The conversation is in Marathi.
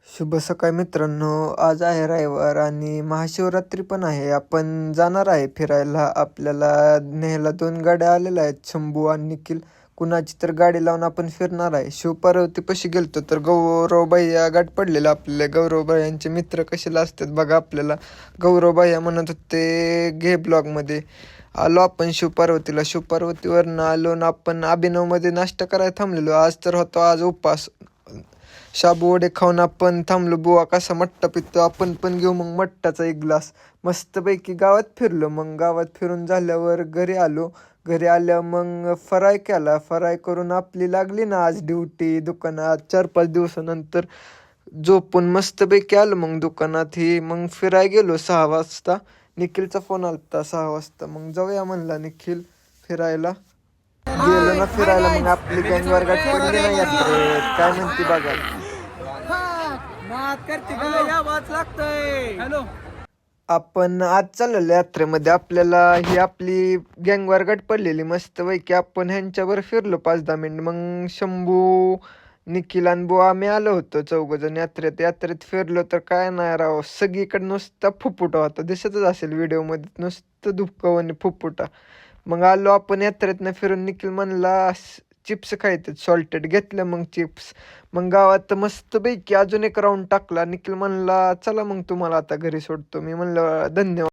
शुभ सकाळ मित्रांनो. आज आहे रविवार आणि महाशिवरात्री पण आहे. आपण जाणार आहे फिरायला. आपल्याला न्यायला 2 गाड्या आलेल्या आहेत, शंभू आणि निखिल. कुणाची तर गाडी लावून आपण फिरणार आहे. शिवपार्वतीपाशी गेलतो तर गौरव भैया गाठ पडलेला आपल्याला. गौरव भैयांचे मित्र कशाला असतात बघा आपल्याला. गौरव भैया म्हणत होते घे ब्लॉगमध्ये. आलो आपण शिवपार्वतीला. शिवपार्वतीवरनं आलो ना आपण अभिनवमध्ये नाश्ता करायला थांबलेलो. आज तर होता आज उपवास. शाबू वडे खाऊन आपण थांबलो. बुवा कसा मट्टा पितो, आपण पण घेऊ मग मट्टाचा एक ग्लास. मस्तपैकी गावात फिरलो. मग गावात फिरून झाल्यावर घरी आलो. घरी आल्यावर मग फराय केला. फराय करून आपली लागली ना आज ड्युटी दुकानात. 4-5 दिवसानंतर झोपून मस्तपैकी आलो मग दुकानात. ही मग फिराय गेलो 6 वाजता. निखिलचा फोन आलता 6 वाजता. मग जाऊया म्हणला निखिल फिरायला. गेलो ना फिरायला. मग आपली गँग वर्गात पडली ना यात्रेत. काय म्हणते बघा. आपण आज चाललेलो यात्रेमध्ये. आपल्याला ही आपली गँग वर्गात पडलेली मस्तपैकी. आपण ह्यांच्यावर फिरलो 5-10 मिनिट. मग शंभू, निखिल आणि बुवा आम्ही आलो होतो 4 जण यात्रेत. यात्रेत फिरलो तर काय नाही राव, सगळीकडे नुसता फुफुटा होता. दिसतच असेल व्हिडिओमध्ये, नुसतं धुपकं आणि फुफुटा. मग आलो आपण यात्रेतनं फिरून. निखिल म्हणला चिप्स खायचे सॉल्टेड. घेतलं मग चिप्स. मग गावात मस्तपैकी अजून एक राऊंड टाकला. निखिल म्हणला चला मग तुम्हाला आता घरी सोडतो. मी म्हणलं धन्यवाद.